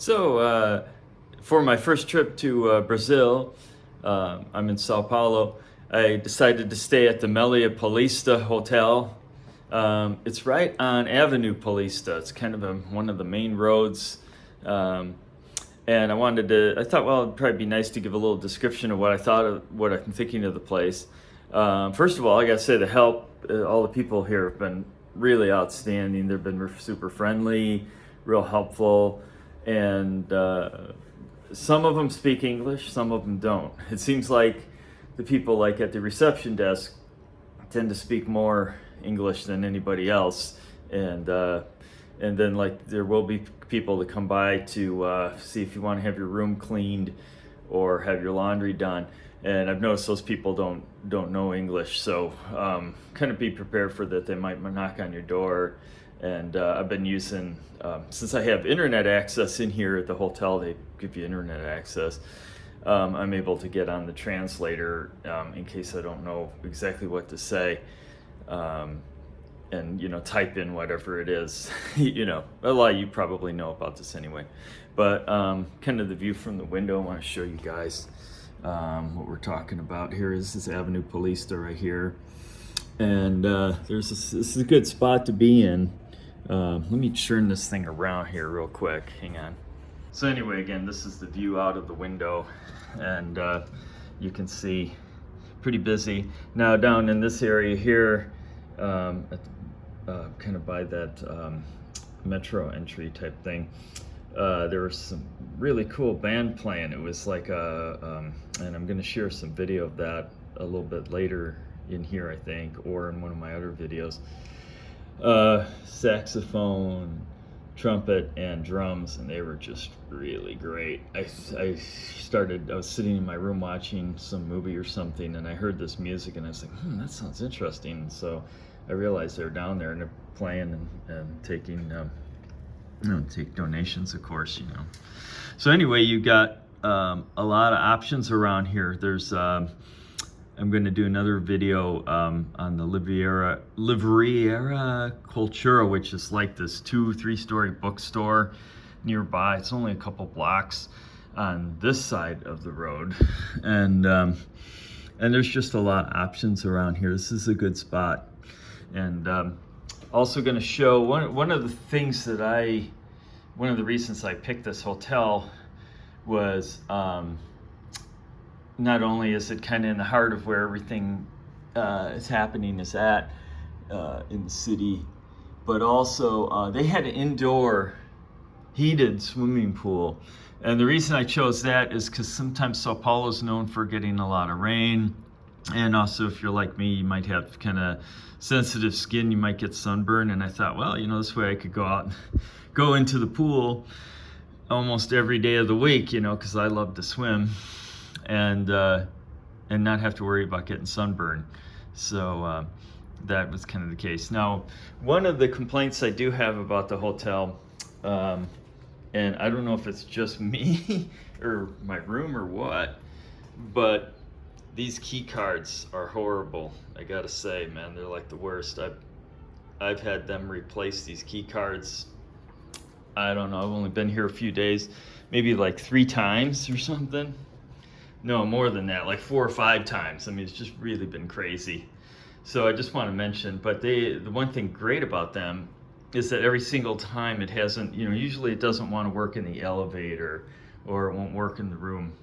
For my first trip to Brazil, I'm in São Paulo. I decided to stay at the Meliã Paulista Hotel. It's right on Avenue Paulista. It's kind of one of the main roads. And I thought, well, it'd probably be nice to give a little description of what I'm thinking of the place. First of all, I gotta say the help, all the people here have been really outstanding. They've been super friendly, real helpful, and some of them speak English, some of them don't. It seems like the people like at the reception desk tend to speak more English than anybody else, and then like there will be people that come by to see if you want to have your room cleaned or have your laundry done. And I've noticed those people don't know English, so kind of be prepared for that. They might knock on your door. And I've been using, since I have internet access in here at the hotel, they give you internet access. I'm able to get on the translator in case I don't know exactly what to say, and type in whatever it is. A lot of you probably know about this anyway. But kind of the view from the window, I want to show you guys what we're talking about here. This is Avenue Paulista right here, and this is a good spot to be in. Let me turn this thing around here real quick. Hang on. So anyway, again, this is the view out of the window, and you can see pretty busy. Now down in this area here, kind of by that metro entry type thing, there was some really cool band playing. It was like and I'm going to share some video of that a little bit later in here, I think, or in one of my other videos. Saxophone, trumpet, and drums, and they were just really great. I was sitting in my room watching some movie or something, and I heard this music, and I was like, that sounds interesting. So I realized they're down there and they're playing and taking take donations, of course. So anyway, you got a lot of options around here. There's I'm going to do another video on the Livraria Cultura, which is like this 2-3 story bookstore nearby. It's only a couple blocks on this side of the road, and there's just a lot of options around here. This is a good spot. And also going to show one of the things that one of the reasons I picked this hotel was not only is it kind of in the heart of where everything is happening is at in the city, but also they had an indoor heated swimming pool. And the reason I chose that is because sometimes Sao Paulo is known for getting a lot of rain. And also, if you're like me, you might have kind of sensitive skin, you might get sunburn. And I thought, well, this way I could go out and go into the pool almost every day of the week, because I love to swim, and not have to worry about getting sunburned. So that was kind of the case. Now, one of the complaints I do have about the hotel, and I don't know if it's just me or my room or what, but these key cards are horrible. I gotta say, man, they're like the worst. I've had them replace these key cards. I don't know, I've only been here a few days, maybe like 3 times or something. No, more than that, like 4 or 5 times. I mean, it's just really been crazy. So I just want to mention, but the one thing great about them is that every single time it hasn't, usually it doesn't want to work in the elevator or it won't work in the room.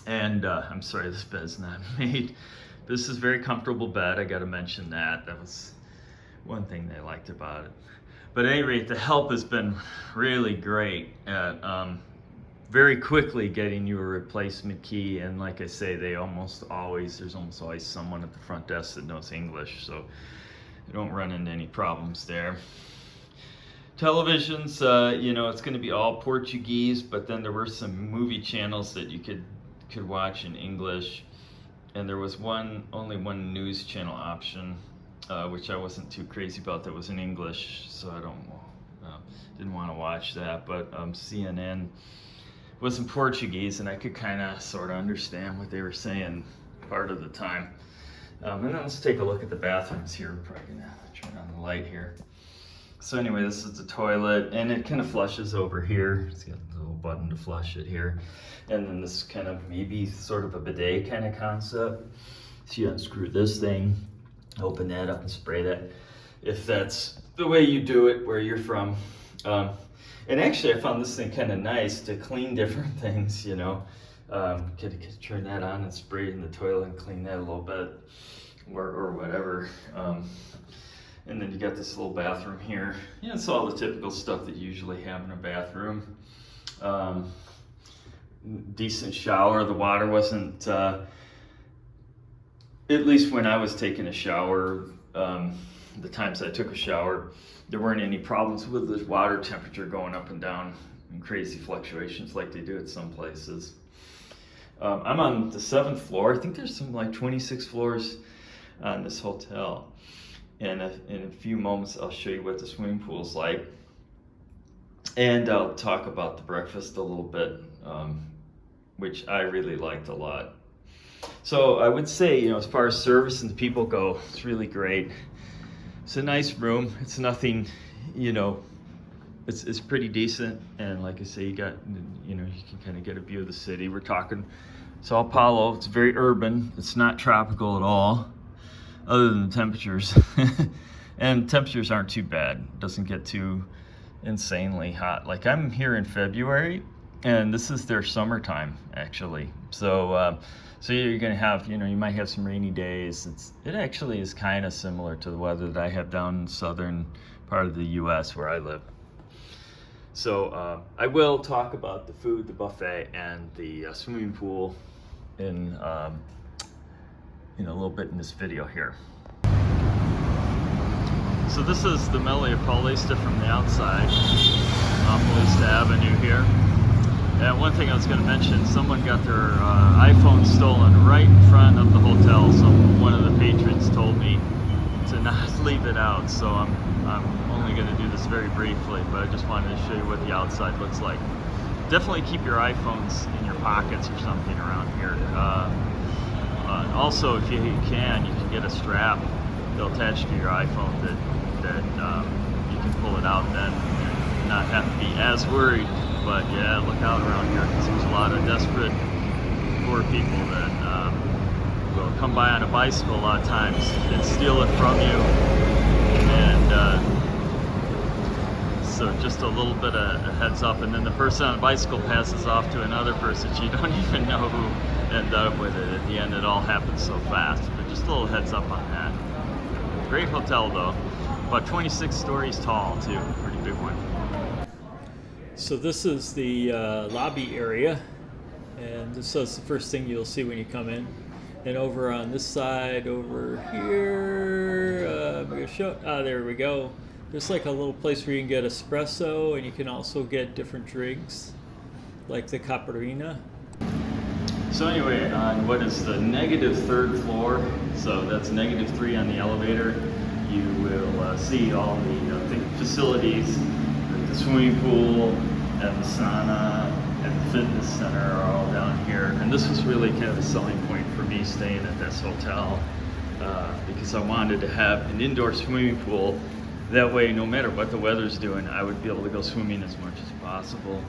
And I'm sorry, this bed's not made. This is a very comfortable bed. I got to mention that. That was one thing they liked about it. But at any rate, the help has been really great at very quickly getting you a replacement key. And like I say, there's almost always someone at the front desk that knows English, so you don't run into any problems there. Televisions, it's going to be all Portuguese, but then there were some movie channels that you could watch in English, and there was only one news channel option, which I wasn't too crazy about, that was in English, so I didn't want to watch that. But CNN was in Portuguese, and I could kind of sort of understand what they were saying part of the time. And then let's take a look at the bathrooms here. We're probably gonna turn on the light here. So anyway, this is the toilet, and it kind of flushes over here. It's got a little button to flush it here. And then this kind of maybe sort of a bidet kind of concept. So you unscrew this thing, open that up and spray that, if that's the way you do it where you're from. And actually I found this thing kind of nice to clean different things, you know. Could turn that on and spray it in the toilet and clean that a little bit, or whatever. And then you got this little bathroom here. Yeah, it's all the typical stuff that you usually have in a bathroom. Decent shower. The water wasn't, at least when I was taking a shower, the times I took a shower, there weren't any problems with the water temperature going up and down in crazy fluctuations like they do at some places. I'm on the 7th floor. I think there's some like 26 floors on this hotel. And in a few moments, I'll show you what the swimming pool is like. And I'll talk about the breakfast a little bit, which I really liked a lot. So I would say, you know, as far as service and the people go, it's really great. It's a nice room. It's nothing, you know, it's pretty decent. And like I say, you got, you know, you can kind of get a view of the city. We're talking São Paulo. It's very urban. It's not tropical at all, other than the temperatures. And temperatures aren't too bad. It doesn't get too insanely hot. Like I'm here in February, and this is their summertime actually. So so you're gonna have, you know, you might have some rainy days. It actually is kind of similar to the weather that I have down in southern part of the U.S. where I live. So I will talk about the food, the buffet, and the swimming pool in a little bit in this video here. So this is the Meliã Paulista from the outside, Paulista Avenue here. And one thing I was going to mention, someone got their iPhone stolen right in front of the hotel. One of the patrons told me to not leave it out, so I'm only going to do this very briefly, but I just wanted to show you what the outside looks like. Definitely keep your iPhones in your pockets or something around here. Also, if you can get a strap they'll attach to your iPhone that you can pull it out then and not have to be as worried. But yeah, look out around here because there's a lot of desperate poor people that will come by on a bicycle a lot of times and steal it from you. And so just a little bit of a heads up, and then the person on the bicycle passes off to another person. You don't even know who ended up with it. At the end, it all happens so fast. But just a little heads up on that. Great hotel though, about 26 stories tall too, pretty big one. So this is the lobby area, and this is the first thing you'll see when you come in. And over on this side, over here, I'm gonna show. There we go. There's like a little place where you can get espresso, and you can also get different drinks, like the Caparina. So anyway, on what is the -3rd floor, so that's -3 on the elevator, you will see all the facilities, like the swimming pool and the sauna and the fitness center are all down here. And this was really kind of a selling point for me staying at this hotel, because I wanted to have an indoor swimming pool. That way, no matter what the weather's doing, I would be able to go swimming as much as possible.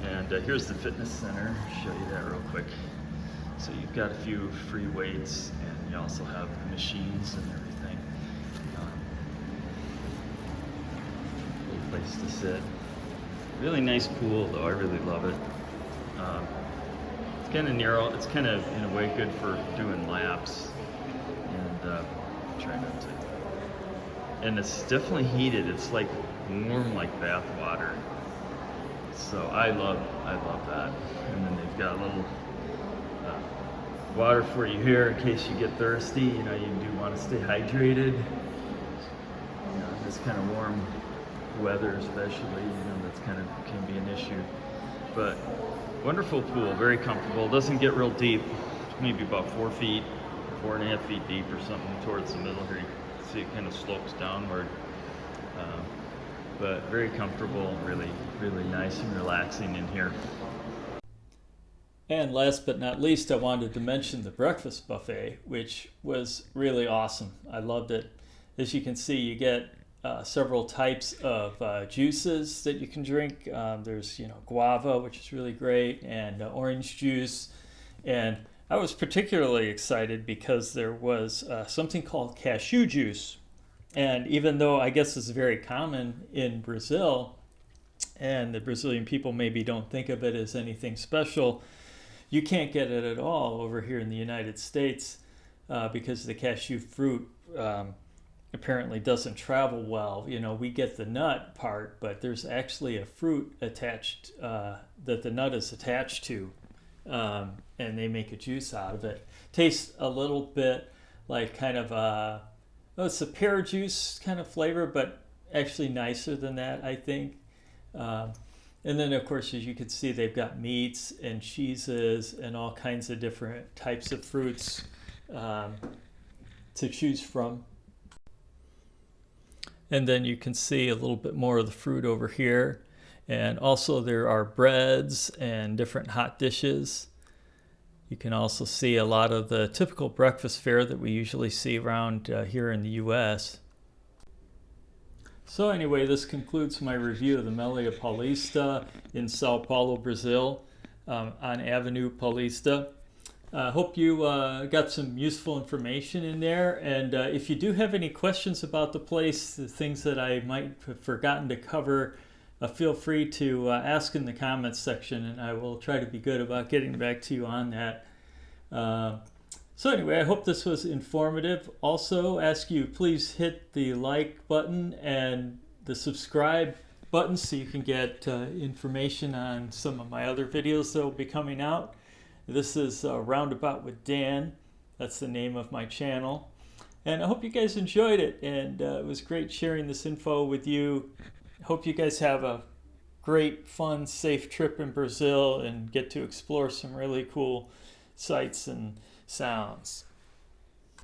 And here's the fitness center. I'll show you that real quick. So you've got a few free weights, and you also have the machines and everything. Good place to sit. Really nice pool, though. I really love it. It's kind of narrow. It's kind of, in a way, good for doing laps. And try not to. And it's definitely heated. It's like warm, like bath water. So I love that. And then they've got a little water for you here in case you get thirsty. You know, you do want to stay hydrated. You know, this kind of warm weather, especially, you know, that's kind of can be an issue. But wonderful pool, very comfortable. Doesn't get real deep. Maybe about 4 feet, 4.5 feet deep or something towards the middle here. You can see it kind of slopes downward. But very comfortable, really, really nice and relaxing in here. And last but not least, I wanted to mention the breakfast buffet, which was really awesome. I loved it. As you can see, you get several types of juices that you can drink. There's guava, which is really great, and orange juice. And I was particularly excited because there was something called cashew juice. And even though I guess it's very common in Brazil, and the Brazilian people maybe don't think of it as anything special, you can't get it at all over here in the United States because the cashew fruit apparently doesn't travel well. We get the nut part, but there's actually a fruit attached that the nut is attached to, and they make a juice out of it. Tastes a little bit like kind of it's a pear juice kind of flavor, but actually nicer than that, I think. And then, of course, as you can see, they've got meats and cheeses and all kinds of different types of fruits to choose from. And then you can see a little bit more of the fruit over here. And also there are breads and different hot dishes. You can also see a lot of the typical breakfast fare that we usually see around here in the U.S. So anyway, this concludes my review of the Meliã Paulista in São Paulo, Brazil, on Avenue Paulista. Hope you got some useful information in there, and if you do have any questions about the place, the things that I might have forgotten to cover, feel free to ask in the comments section, and I will try to be good about getting back to you on that. So anyway, I hope this was informative. Also, ask you please hit the like button and the subscribe button so you can get information on some of my other videos that will be coming out. This is Roundabout with Dan. That's the name of my channel. And I hope you guys enjoyed it, and it was great sharing this info with you. Hope you guys have a great, fun, safe trip in Brazil and get to explore some really cool sights and sounds.